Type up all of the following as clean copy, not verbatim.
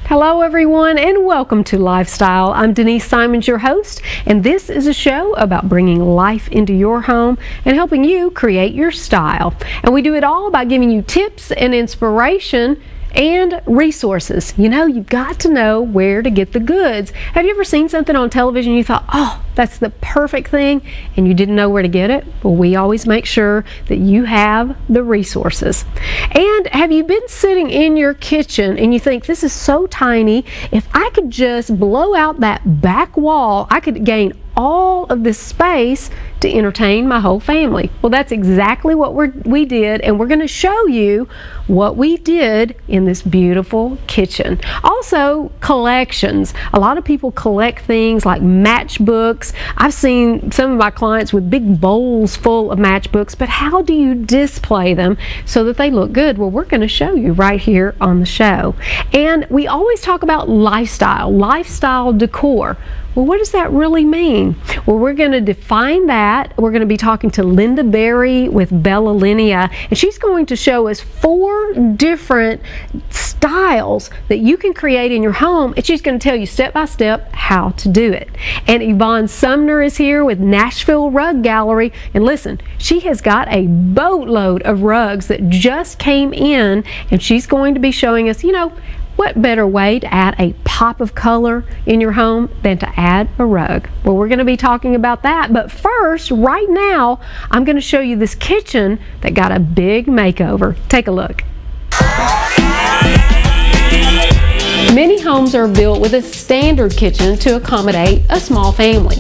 Hello everyone and welcome to LifeStyle. I'm Denise Simons, your host, and this is a show about bringing life into your home and helping you create your style. And we do it all by giving you tips and inspiration and resources. You know, you've got to know where to get the goods. Have you ever seen something on television and you thought, oh, that's the perfect thing, and you didn't know where to get it? Well, we always make sure that you have the resources. And have you been sitting in your kitchen and you think, this is so tiny, if I could just blow out that back wall, I could gain all of this space to entertain my whole family? Well, that's exactly what we did, and we're going to show you what we did in this beautiful kitchen. Also, collections. A lot of people collect things like matchbooks. I've seen some of my clients with big bowls full of matchbooks, but how do you display them so that they look good? Well, we're going to show you right here on the show. And we always talk about lifestyle decor. Well, what does that really mean? Well, we're going to define that. We're going to be talking to Linda Berry with Bella Linea, and she's going to show us 4 different styles that you can create in your home, and she's going to tell you step by step how to do it. And Yvonne Sumner is here with Nashville Rug Gallery, and listen, she has got a boatload of rugs that just came in, and she's going to be showing us, you know, what better way to add a pop of color in your home than to add a rug? Well, we're going to be talking about that, but first, right now, I'm going to show you this kitchen that got a big makeover. Take a look. Many homes are built with a standard kitchen to accommodate a small family.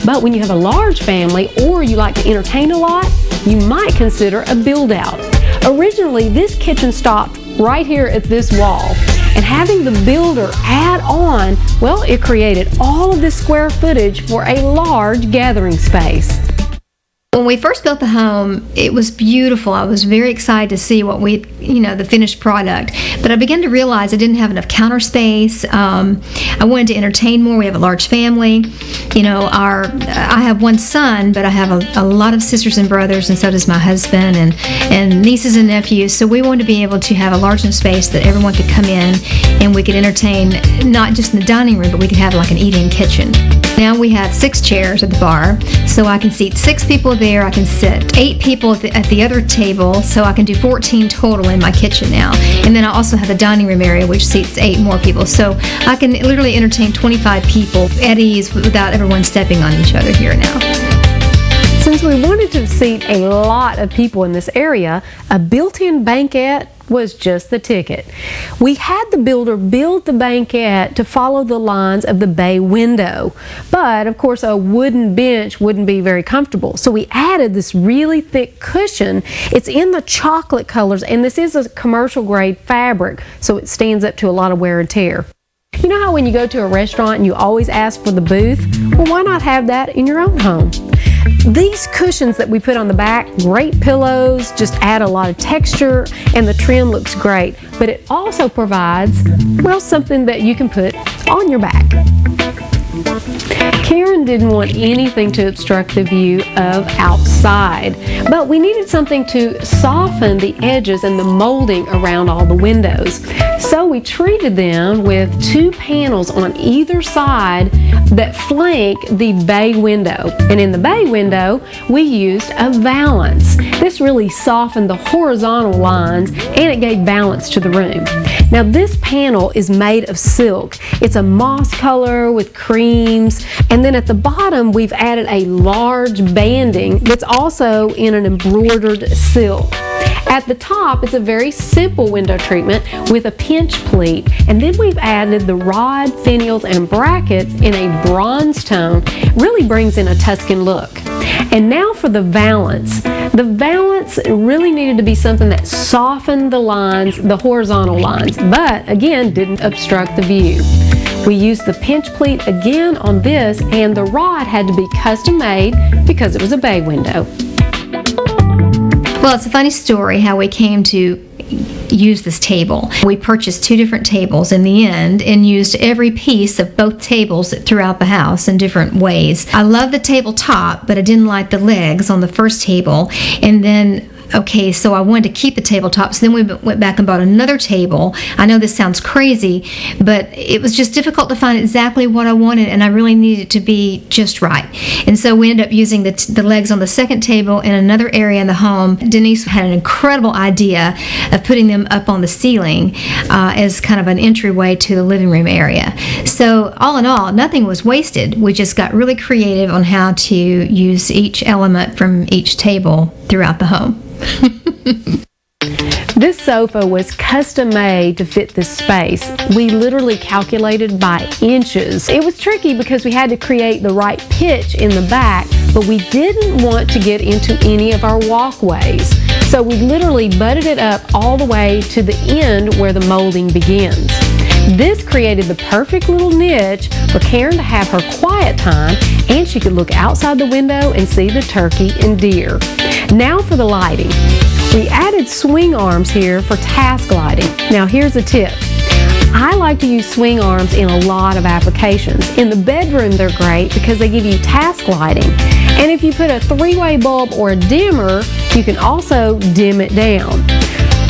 But when you have a large family or you like to entertain a lot, you might consider a build-out. Originally, this kitchen stopped right here at this wall. And having the builder add on, well, it created all of this square footage for a large gathering space. When we first built the home, it was beautiful. I was very excited to see what the finished product. But I began to realize I didn't have enough counter space. I wanted to entertain more. We have a large family. I have one son, but I have a lot of sisters and brothers, and so does my husband, and nieces and nephews. So we wanted to be able to have a large enough space that everyone could come in and we could entertain, not just in the dining room, but we could have like an eat-in kitchen. Now we have 6 chairs at the bar, so I can seat 6 people there. I can sit 8 people at the other table, so I can do 14 total in my kitchen now. And then I also have a dining room area which seats 8 more people, so I can literally entertain 25 people at ease without everyone stepping on each other here now. Since we wanted to seat a lot of people in this area, a built-in banquette was just the ticket. We had the builder build the banquette to follow the lines of the bay window, but of course a wooden bench wouldn't be very comfortable, so we added this really thick cushion. It's in the chocolate colors, and this is a commercial grade fabric, so it stands up to a lot of wear and tear. You know how when you go to a restaurant and you always ask for the booth? Well, why not have that in your own home? These cushions that we put on the back, great pillows, just add a lot of texture, and the trim looks great, but it also provides, well, something that you can put on your back. Karen didn't want anything to obstruct the view of outside, but we needed something to soften the edges and the molding around all the windows. So we treated them with 2 panels on either side that flank the bay window. And in the bay window, we used a valance. This really softened the horizontal lines and it gave balance to the room. Now this panel is made of silk. It's a moss color with creams, and then at the bottom we've added a large banding that's also in an embroidered silk. At the top, it's a very simple window treatment with a pinch pleat, and then we've added the rod, finials, and brackets in a bronze tone. Really brings in a Tuscan look. And now for the valance. The valance really needed to be something that softened the lines, the horizontal lines, but again, didn't obstruct the view. We used the pinch pleat again on this, and the rod had to be custom made because it was a bay window. Well, it's a funny story how we came to use this table. We purchased 2 different tables in the end and used every piece of both tables throughout the house in different ways. I love the tabletop, but I didn't like the legs on the first table. And then okay, so I wanted to keep the tabletop. So then we went back and bought another table. I know this sounds crazy, but it was just difficult to find exactly what I wanted, and I really needed it to be just right. And so we ended up using the legs on the second table in another area in the home. Denise had an incredible idea of putting them up on the ceiling as kind of an entryway to the living room area. So all in all, nothing was wasted. We just got really creative on how to use each element from each table throughout the home. This sofa was custom made to fit this space. We literally calculated by inches. It was tricky because we had to create the right pitch in the back, but we didn't want to get into any of our walkways. So we literally butted it up all the way to the end where the molding begins. This created the perfect little niche for Karen to have her quiet time, and she could look outside the window and see the turkey and deer. Now for the lighting. We added swing arms here for task lighting. Now here's a tip. I like to use swing arms in a lot of applications. In the bedroom they're great because they give you task lighting. And if you put a 3-way bulb or a dimmer, you can also dim it down.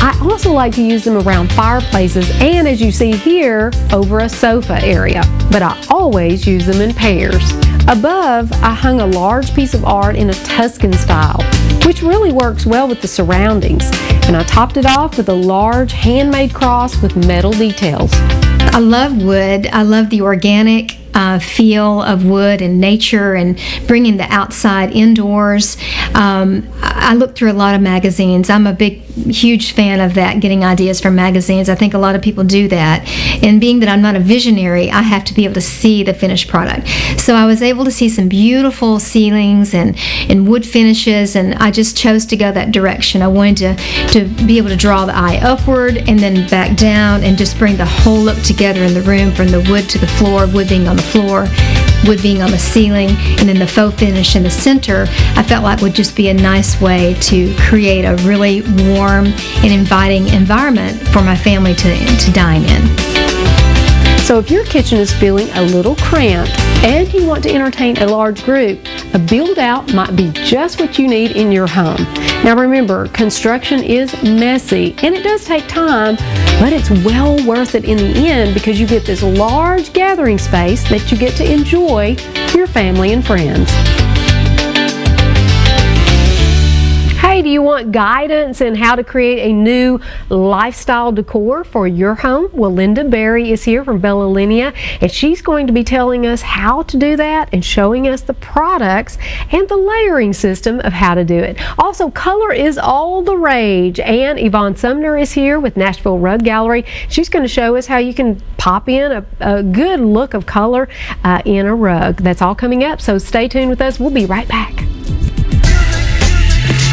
I also like to use them around fireplaces and, as you see here, over a sofa area, but I always use them in pairs. Above, I hung a large piece of art in a Tuscan style, which really works well with the surroundings, and I topped it off with a large handmade cross with metal details. I love wood. I love the organic feel of wood and nature and bringing the outside indoors. I look through a lot of magazines. I'm a huge fan of that, getting ideas from magazines. I think a lot of people do that. And being that I'm not a visionary, I have to be able to see the finished product. So I was able to see some beautiful ceilings and wood finishes, and I just chose to go that direction. I wanted to be able to draw the eye upward and then back down and just bring the whole look together in the room, from the wood to the floor, wood being on the floor, wood being on the ceiling, and then the faux finish in the center. I felt like would just be a nice way to create a really warm and inviting environment for my family to dine in. So if your kitchen is feeling a little cramped and you want to entertain a large group, a Buildout might be just what you need in your home. Now remember, construction is messy and it does take time, but it's well worth it in the end because you get this large gathering space that you get to enjoy your family and friends. Hey, do you want guidance in how to create a new lifestyle decor for your home? Well, Linda Berry is here from Bella Linea, and she's going to be telling us how to do that and showing us the products and the layering system of how to do it. Also, color is all the rage, and Yvonne Sumner is here with Nashville Rug Gallery. She's going to show us how you can pop in a good look of color in a rug. That's all coming up, so stay tuned with us. We'll be right back.